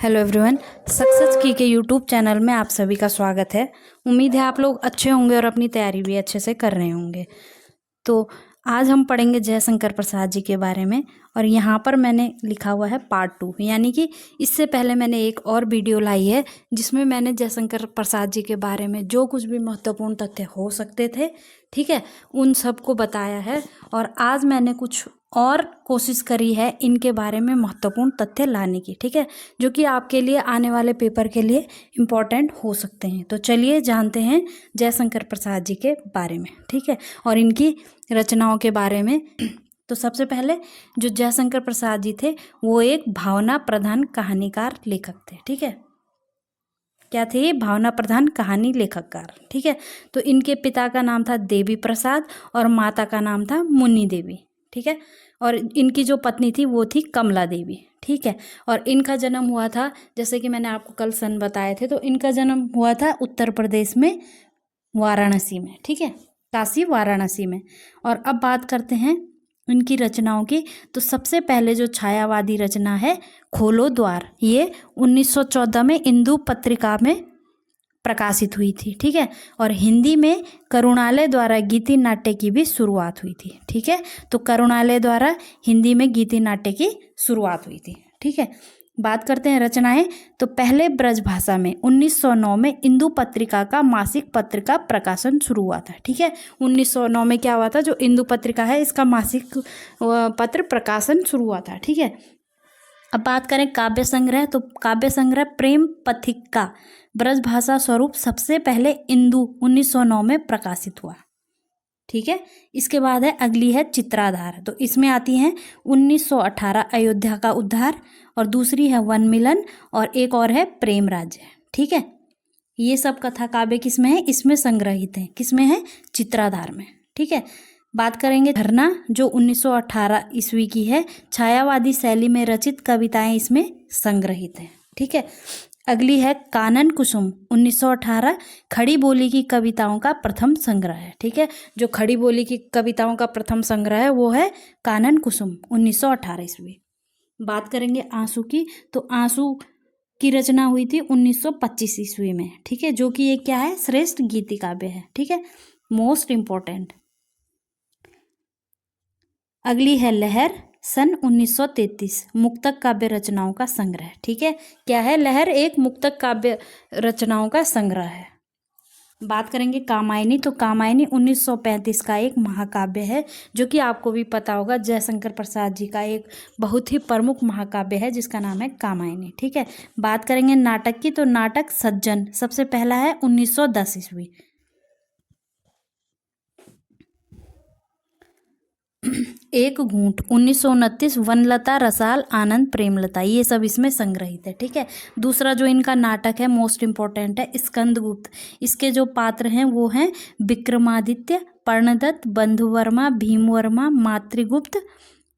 Hello everyone, success की के YouTube channel में आप सभी का स्वागत है। उम्मीद है आप लोग अच्छे होंगे और अपनी तैयारी भी अच्छे से कर रहे होंगे। तो आज हम पढ़ेंगे जयशंकर प्रसाद जी के बारे में। और यहाँ पर मैंने लिखा हुआ है पार्ट 2, यानी कि इससे पहले मैंने एक और वीडियो लाई है जिसमें मैंने जयशंकर प्रसाद जी के बारे में जो कुछ भी महत्वपूर्ण तथ्य हो सकते थे, ठीक है, उन सब को बताया है। और आज मैंने कुछ और कोशिश करी है इनके बारे में महत्वपूर्ण तथ्य लाने की, ठीक है, जो कि आपके लिए आने वाले पेपर के लिए इम्पोर्टेंट हो सकते हैं। तो चलिए जानते हैं जयशंकर प्रसाद जी के बारे में, ठीक है, और इनकी रचनाओं के बारे में। तो सबसे पहले जो जयशंकर प्रसाद जी थे वो एक भावना प्रधान कहानीकार लेखक थे, ठीक है। क्या थे ये? भावना प्रधान कहानी लेखककार, ठीक है। तो इनके पिता का नाम था देवी प्रसाद और माता का नाम था मुन्नी देवी, ठीक है। और इनकी जो पत्नी थी वो थी कमला देवी, ठीक है। और इनका जन्म हुआ था, जैसे कि मैंने आपको कल सन बताए थे, तो इनका जन्म हुआ था उत्तर प्रदेश में वाराणसी में, ठीक है, काशी वाराणसी में। और अब बात करते हैं इनकी रचनाओं की। तो सबसे पहले जो छायावादी रचना है खोलो द्वार, ये 1914 में इंदु पत्रिका में प्रकाशित हुई थी, ठीक है। और हिंदी में करुणालय द्वारा गीति नाट्य की भी शुरुआत हुई थी, ठीक है। तो करुणालय द्वारा हिंदी में गीति नाट्य की शुरुआत हुई थी, ठीक है। बात करते हैं रचनाएं। तो पहले ब्रज भाषा में 1909 में इंदु पत्रिका का मासिक पत्र का प्रकाशन शुरू हुआ था, ठीक है। 1909 में क्या हुआ था? जो इंदु पत्रिका है इसका मासिक पत्र प्रकाशन शुरू हुआ था, ठीक है। अब बात करें काव्य संग्रह, तो काव्य संग्रह प्रेम पथिका ब्रज भाषा स्वरूप सबसे पहले इंदु 1909 में प्रकाशित हुआ, ठीक है। इसके बाद है अगली है चित्राधार। तो इसमें आती हैं 1918 अयोध्या का उद्धार, और दूसरी है वन मिलन, और एक और है प्रेम राज्य, ठीक है। ये सब कथा काव्य किसमें है? इसमें संग्रहित है। किसमें है? चित्राधार में, ठीक है। बात करेंगे झरना, जो 1918 ईस्वी की है। छायावादी शैली में रचित कविताएं इसमें संग्रहित हैं, ठीक है। अगली है कानन कुसुम, 1918 खड़ी बोली की कविताओं का प्रथम संग्रह है, ठीक है। जो खड़ी बोली की कविताओं का प्रथम संग्रह है वो है कानन कुसुम, 1918 ईस्वी। बात करेंगे आंसू की, तो आंसू की रचना हुई थी 1925 ईस्वी में, ठीक है, जो कि ये क्या है? श्रेष्ठ गीति काव्य है, ठीक है, मोस्ट इम्पोर्टेंट। अगली है लहर, सन 1933 मुक्तक काव्य रचनाओं का संग्रह, ठीक है। क्या है लहर? एक मुक्तक काव्य रचनाओं का संग्रह है। बात करेंगे कामायनी, तो कामायनी 1935 का एक महाकाव्य है, जो कि आपको भी पता होगा, जयशंकर प्रसाद जी का एक बहुत ही प्रमुख महाकाव्य है जिसका नाम है कामायनी, ठीक है। बात करेंगे नाटक की, तो नाटक सज्जन सबसे पहला है 1910 ईस्वी। एक घूंट 1929, वनलता रसाल आनंद प्रेमलता, ये सब इसमें संग्रहित है, ठीक है। दूसरा जो इनका नाटक है मोस्ट इम्पोर्टेंट है स्कंदगुप्त। इसके जो पात्र हैं वो हैं विक्रमादित्य, पर्णदत्त, बंधुवर्मा, भीमवर्मा, मातृगुप्त,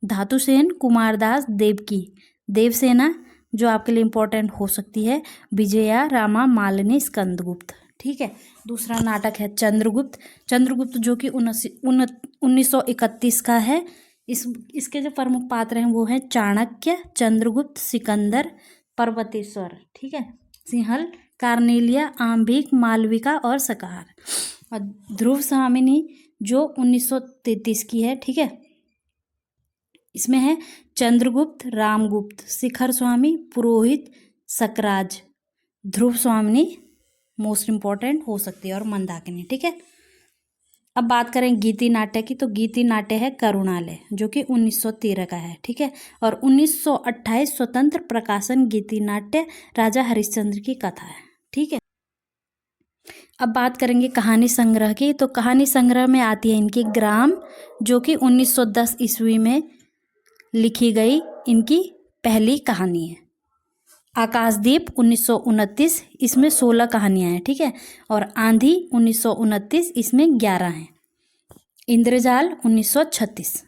धातुसेन, कुमारदास, देवकी, देवसेना, जो आपके लिए इम्पोर्टेंट हो सकती है, विजया, रामा, मालिनी, स्कंदगुप्त, ठीक है। दूसरा नाटक है चंद्रगुप्त। चंद्रगुप्त जो कि 1931 का है। इसके जो प्रमुख पात्र हैं वो हैं चाणक्य, चंद्रगुप्त, सिकंदर, पर्वतेश्वर, ठीक है, सिंहल, कार्नेलिया, आम्भिक, मालविका और सकार। और ध्रुव स्वामिनी जो 1933 की है, ठीक है। इसमें है चंद्रगुप्त, रामगुप्त, शिखर स्वामी, पुरोहित, सकराज, ध्रुव स्वामिनी मोस्ट इम्पॉर्टेंट हो सकती है, और मंदाकिनी, ठीक है। अब बात करें गीति नाट्य की, तो गीति नाट्य है करुणालय, जो कि 1913 का है, ठीक है। और 1928 स्वतंत्र प्रकाशन गीति नाट्य राजा हरिश्चंद्र की कथा है, ठीक है। अब बात करेंगे कहानी संग्रह की, तो कहानी संग्रह में आती है इनकी ग्राम, जो कि 1910 ईस्वी में लिखी गई इनकी पहली कहानी है। आकाशदीप 1929, इसमें 16 कहानियां हैं, ठीक है। और आंधी 1929, इसमें 11 हैं। इंद्रजाल 1936।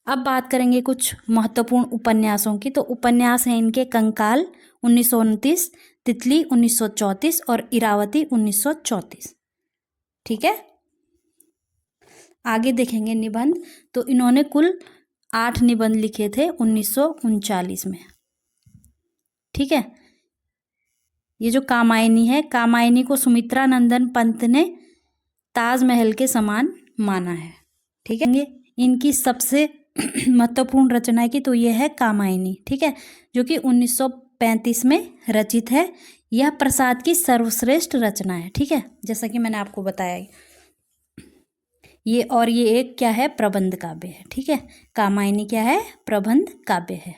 अब बात करेंगे कुछ महत्वपूर्ण उपन्यासों की, तो उपन्यास हैं इनके कंकाल 1929, तितली 1934 और इरावती 1934, ठीक है। आगे देखेंगे निबंध, तो इन्होंने कुल 8 निबंध लिखे थे 1939 में, ठीक है। ये जो कामायनी है, कामायनी को सुमित्रा नंदन पंत ने ताजमहल के समान माना है। ठीक है, इनकी सबसे महत्वपूर्ण रचना की तो ये है कामायनी। ठीक है, जो कि 1935 में रचित है। यह प्रसाद की सर्वश्रेष्ठ रचना है। ठीक है, जैसा कि मैंने आपको बताया ये एक क्या है, प्रबंध काव्य है। ठीक है, कामायनी क्या है, प्रबंध काव्य है।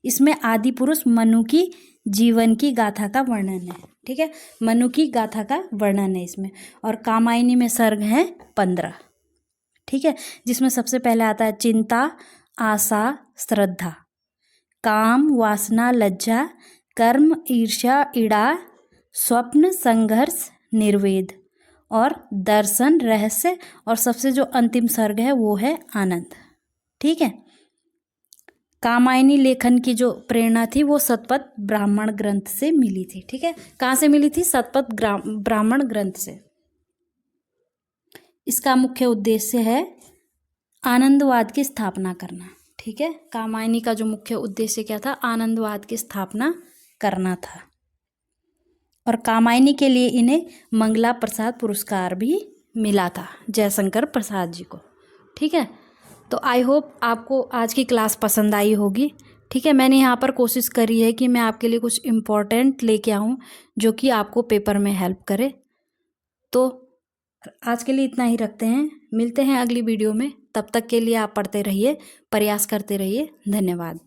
इसमें आदि पुरुष मनु की जीवन की गाथा का वर्णन है। ठीक है, मनु की गाथा का वर्णन है इसमें। और कामायनी में सर्ग हैं 15। ठीक है, जिसमें सबसे पहले आता है चिंता, आशा, श्रद्धा, काम, वासना, लज्जा, कर्म, ईर्ष्या, इड़ा, स्वप्न, संघर्ष, निर्वेद और दर्शन, रहस्य, और सबसे जो अंतिम सर्ग है वो है आनंद। ठीक है, कामायनी लेखन की जो प्रेरणा थी वो शतपथ ब्राह्मण ग्रंथ से मिली थी। ठीक है, कहाँ से मिली थी, शतपथ ब्राह्मण ग्रंथ से। इसका मुख्य उद्देश्य है आनंदवाद की स्थापना करना। ठीक है, कामायनी का जो मुख्य उद्देश्य क्या था, आनंदवाद की स्थापना करना था। और कामायनी के लिए इन्हें मंगला प्रसाद पुरस्कार भी मिला था, जयशंकर प्रसाद जी को। ठीक है, तो आई होप आपको आज की क्लास पसंद आई होगी। ठीक है, मैंने यहाँ पर कोशिश करी है कि मैं आपके लिए कुछ इम्पोर्टेंट लेके आऊँ जो कि आपको पेपर में हेल्प करे। तो आज के लिए इतना ही रखते हैं, मिलते हैं अगली वीडियो में। तब तक के लिए आप पढ़ते रहिए, प्रयास करते रहिए। धन्यवाद।